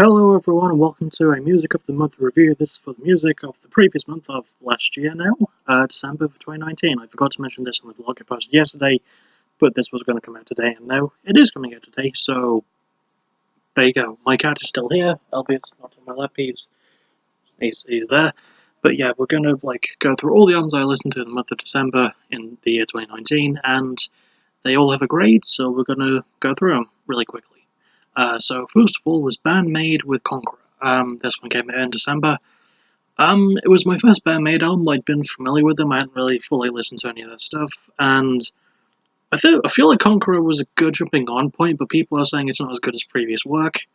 Hello everyone and welcome to a Music of the Month review. This is for the music of the previous month of last year now, December of 2019. I forgot to mention this in the vlog I posted yesterday, but this was going to come out today, and now it is coming out today, so there you go. My cat is still here, albeit it's not on my lap, he's there. But yeah, we're going to go through all the albums I listened to in the month of December in the year 2019, and they all have a grade, so we're going to go through them really quickly. So first of all was Band-Maid with Conqueror. This one came out in December. It was my first Band-Maid album. I'd been familiar with them. I hadn't really fully listened to any of that stuff, and I feel like Conqueror was a good jumping-on point, but people are saying it's not as good as previous work.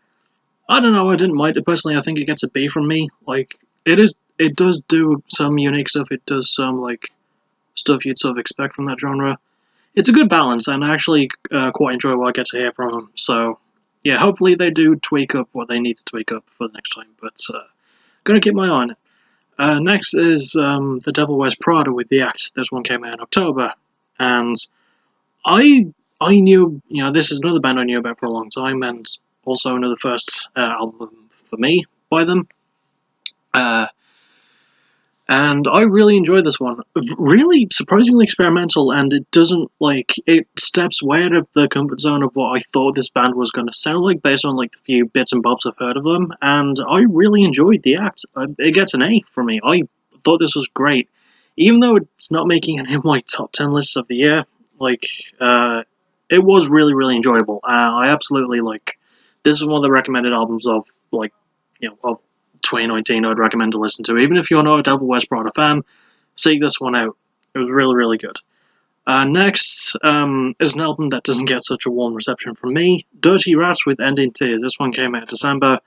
I don't know. I didn't mind it personally. I think it gets a B from me. It does do some unique stuff. It does some stuff you'd sort of expect from that genre. It's a good balance, and I actually quite enjoy what I get to hear from them. So yeah, hopefully they do tweak up what they need to tweak up for the next time, but gonna keep my eye on it. Next is The Devil Wears Prada with The Act. This one came out in October, and I knew, this is another band I knew about for a long time, and also another first album for me by them. And I really enjoyed this one. Really surprisingly experimental, and it doesn't, it steps way out of the comfort zone of what I thought this band was going to sound like based on, the few bits and bobs I've heard of them, and I really enjoyed The Act. It gets an A for me. I thought this was great. Even though it's not making any of my top 10 lists of the year, it was really, really enjoyable. I absolutely, this is one of the recommended albums of, of 2019 I'd recommend to listen to. Even if you're not a Devil Wears Prada fan, seek this one out. It was really, really good. Next is an album that doesn't get such a warm reception from me. Dirty Rats with Ending Tears. This one came out in December.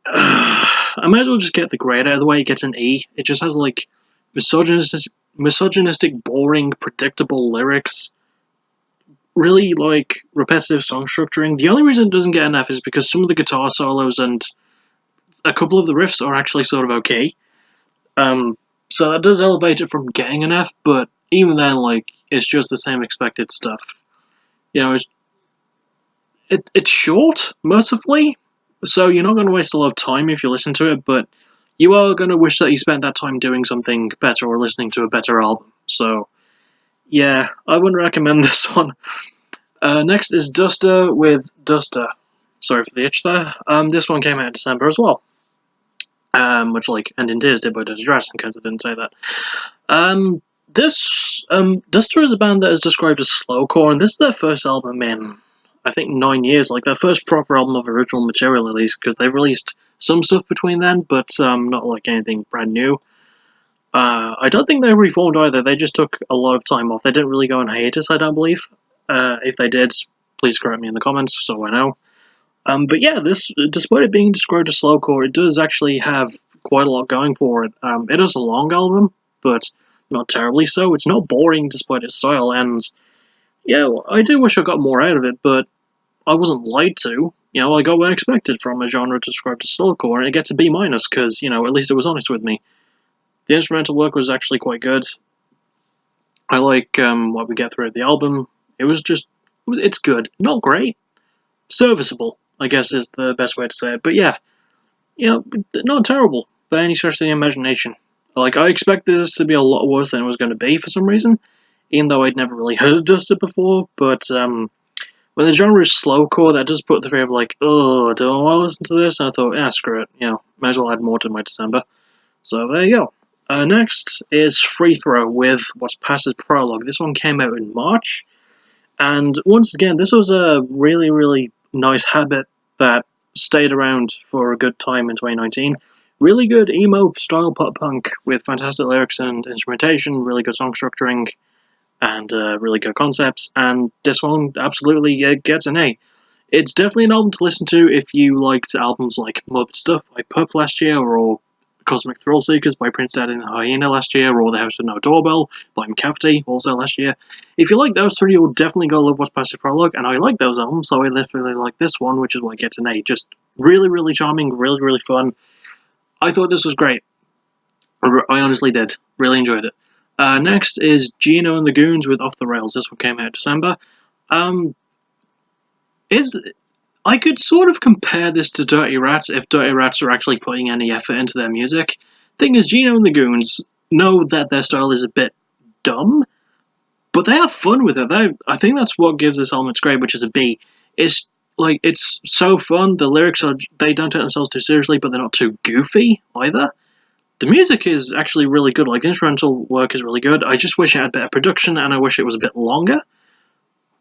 I might as well just get the grade out of the way. It gets an E. It just has, misogynistic, boring, predictable lyrics. Really, repetitive song structuring. The only reason it doesn't get an F is because some of the guitar solos and a couple of the riffs are actually sort of okay. So that does elevate it from getting an F, but even then, it's just the same expected stuff. It's short, mercifully, so you're not going to waste a lot of time if you listen to it, but you are going to wish that you spent that time doing something better or listening to a better album. So, yeah, I wouldn't recommend this one. Next is Duster with Duster. Sorry for the itch there. This one came out in December as well. Much like Ending Tears did by Dirty Rats, in case I didn't say that. Duster is a band that is described as slowcore, and this is their first album in, I think, 9 years, their first proper album of original material, at least, because they've released some stuff between then, but not anything brand new. I don't think they reformed either. They just took a lot of time off. They didn't really go on hiatus, I don't believe. If they did, please correct me in the comments so I know. But yeah, this, despite it being described as slowcore, it does actually have quite a lot going for it. It is a long album, but not terribly so. It's not boring despite its style, and yeah, I do wish I got more out of it, but I wasn't lied to. I got what I expected from a genre described as slowcore, and it gets a B-, because, at least it was honest with me. The instrumental work was actually quite good. I like what we get throughout the album. It's good. Not great. Serviceable, I guess, is the best way to say it. But yeah, not terrible by any stretch of the imagination. I expected this to be a lot worse than it was going to be for some reason, even though I'd never really heard of Duster before. But when the genre is slowcore, that does put the fear of oh, do I want to listen to this? And I thought, yeah, screw it. Might as well add more to my December. So there you go. Next is Free Throw with What's Past as Prologue. This one came out in March, and once again, this was a really, really nice habit that stayed around for a good time in 2019. Really good emo-style pop-punk with fantastic lyrics and instrumentation, really good song structuring, and really good concepts, and this one absolutely gets an A. It's definitely an album to listen to if you liked albums like Muppet Stuff by Pup last year, or Cosmic Thrill Seekers by Prince Daddy and the Hyena last year, or The House with No Doorbell by McCafferty, also last year. If you like those three, you'll definitely go love What's Past the Prologue, and I like those albums, so I literally like this one, which is why it gets an A. Just really, really charming, really, really fun. I thought this was great. I honestly did. Really enjoyed it. Next is Gino and the Goons with Off the Rails. This one came out in December. I could sort of compare this to Dirty Rats if Dirty Rats are actually putting any effort into their music. Thing is, Gino and the Goons know that their style is a bit dumb, but they have fun with it. I think that's what gives this album its grade, which is a B. It's like it's so fun. The lyrics are they don't take themselves too seriously, but they're not too goofy either. The music is actually really good. Like the instrumental work is really good. I just wish it had better production, and I wish it was a bit longer.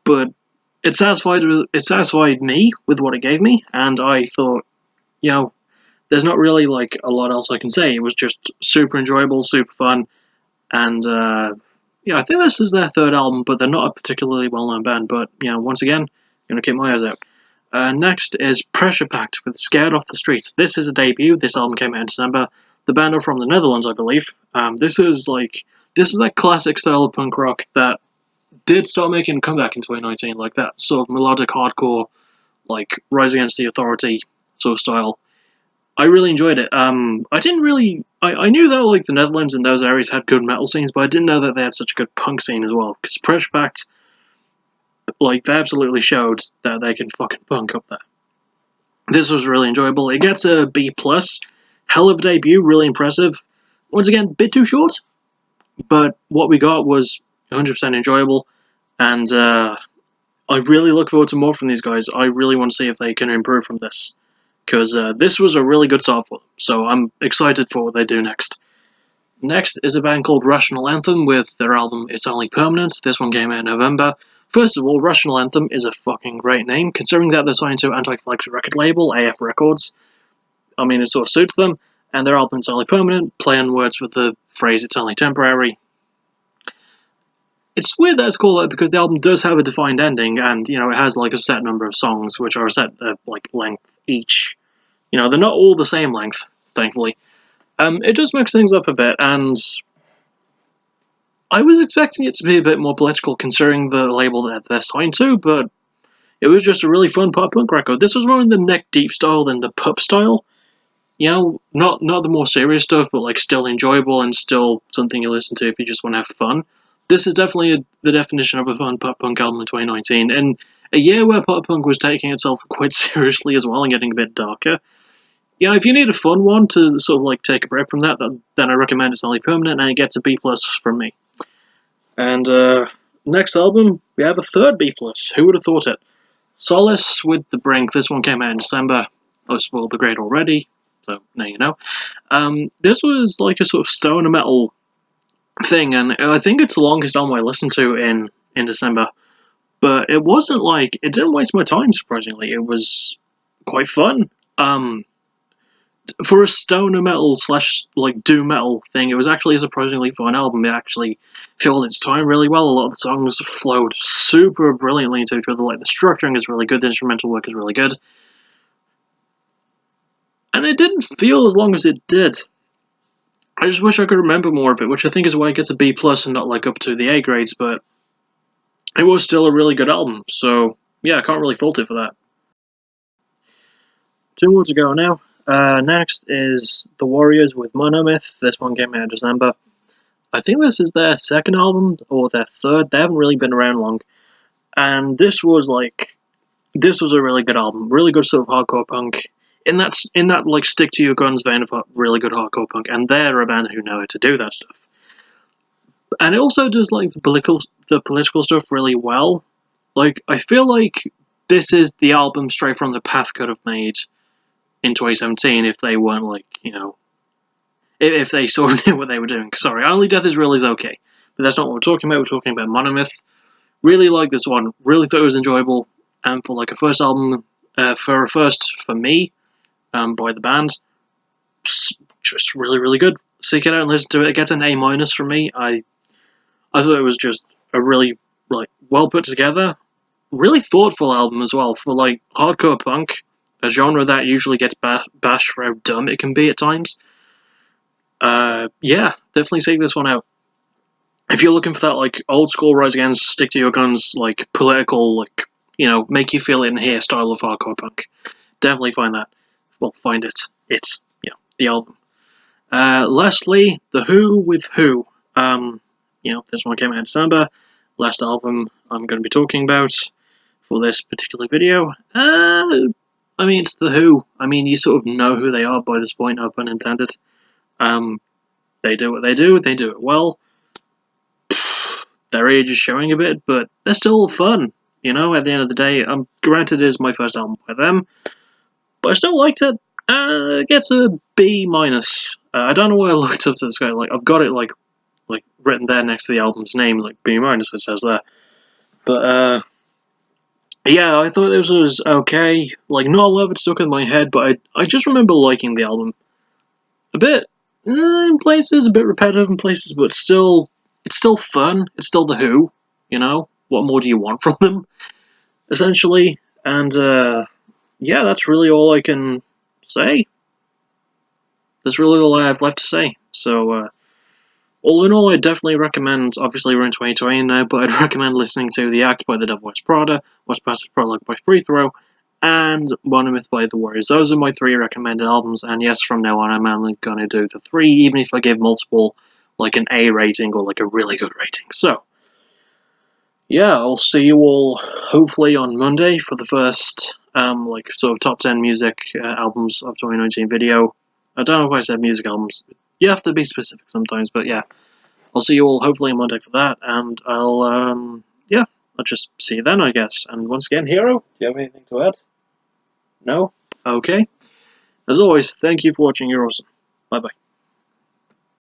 But it satisfied me with what it gave me, and I thought, you know, there's not really like a lot else I can say. It was just super enjoyable, super fun, and yeah, I think this is their third album, but they're not a particularly well-known band. But once again, I'm gonna keep my eyes out. Next is Pressure Pact with Scared Off the Streets. This is a debut. This album came out in December. The band are from the Netherlands, I believe. This is that classic style of punk rock that did start making a comeback in 2019, like that sort of melodic hardcore, like Rise Against the Authority sort of style. I really enjoyed it. I didn't really. I knew that like the Netherlands and those areas had good metal scenes, but I didn't know that they had such a good punk scene as well. Because Pressure Pact, like, they absolutely showed that they can fucking punk up there. This was really enjoyable. It gets a B plus. Hell of a debut, really impressive. Once again, a bit too short, but what we got was 100% enjoyable, and I really look forward to more from these guys. I really want to see if they can improve from this, because this was a really good start for them, so I'm excited for what they do next. Next is a band called Rational Anthem with their album It's Only Permanent. This one came out in November. First of all, Rational Anthem is a fucking great name, considering that they're signed to Anti-Flag's record label, AF Records. I mean, it sort of suits them, and their album It's Only Permanent, play on words with the phrase It's Only Temporary. It's weird that it's called that because the album does have a defined ending, and it has like a set number of songs which are a set like length each. They're not all the same length, thankfully. It does mix things up a bit, and I was expecting it to be a bit more political considering the label that they're signed to, but it was just a really fun pop punk record. This was more in the neck deep style than the pup style. Not the more serious stuff, but like still enjoyable and still something you listen to if you just want to have fun. This is definitely the definition of a fun pop punk album in 2019, and a year where pop punk was taking itself quite seriously as well and getting a bit darker. If you need a fun one to sort of like take a break from that, then I recommend It's Only Permanent, and it gets a B plus from me. And next album, we have a third B plus. Who would have thought it? Solace with The Brink. This one came out in December. I spoiled the grade already, so now you know. This was like a sort of stoner metal thing, and I think it's the longest album I listened to in December. But it wasn't like it didn't waste my time. Surprisingly, it was quite fun. For a stoner metal / like doom metal thing, it was actually a surprisingly fun album. It actually filled its time really well. A lot of the songs flowed super brilliantly into each other. Like the structuring is really good, the instrumental work is really good, and it didn't feel as long as it did. I just wish I could remember more of it, which I think is why it gets a B plus and not like up to the A grades. But it was still a really good album, so yeah, I can't really fault it for that. Two more to go now. Next is The Warriors with Monomyth. This one came out in December. I think this is their second album, or their third. They haven't really been around long. And this was a really good album. Really good sort of hardcore punk. In that like stick to your guns vein of really good hardcore punk. And they're a band who know how to do that stuff. And it also does like the political stuff really well. Like, I feel like this is the album Straight from the Path could have made in 2017 if they weren't like, if they sort of knew what they were doing. Sorry, Only Death is Real is okay, but that's not what we're talking about. We're talking about Monomyth. Really like this one. Really thought it was enjoyable, and for like a first album, for me, by the band, just really really good. Seek it out and listen to it. It gets an A minus from me. I thought it was just a really like well put together, really thoughtful album as well for like hardcore punk, a genre that usually gets bashed for how dumb it can be at times. Yeah, definitely seek this one out. If you're looking for that like old school Rise Against, stick to your guns, like political, like make you feel it in here style of hardcore punk, definitely find that. Well, find it. It's the album. Lastly, The Who with Who. This one came out in December. Last album I'm going to be talking about. for this particular video. I mean, it's The Who. I mean, you sort of know who they are by this point, no pun intended. They do what they do it well. Their age is showing a bit, but they're still fun, you know, at the end of the day. Granted, it is my first album by them, but I still liked it. It gets a B minus. I don't know why I looked up to this guy. Like, I've got it like written there next to the album's name, like B minus. It says there, but yeah, I thought this was okay. Like, not a lot of it stuck in my head, but I just remember liking the album a bit. In places, a bit repetitive in places, but still, it's still fun. It's still The Who, you know. What more do you want from them, essentially? And yeah, that's really all I can say. That's really all I have left to say. So, all in all, I definitely recommend. Obviously, we're in 2020 now, but I'd recommend listening to The Act by The Devil Wears Prada, What's Past Prologue by Free Throw, and Monomyth by The Warriors. Those are my 3 recommended albums, and yes, from now on, I'm only gonna do the 3, even if I give multiple, like an A rating or like a really good rating. So, yeah, I'll see you all hopefully on Monday for the first, like, sort of top 10 music albums of 2019 video. I don't know if I said music albums. You have to be specific sometimes, but yeah. I'll see you all hopefully on Monday for that, and yeah, I'll just see you then, I guess. And once again, Hero, do you have anything to add? No? Okay. As always, thank you for watching, you're awesome. Bye-bye.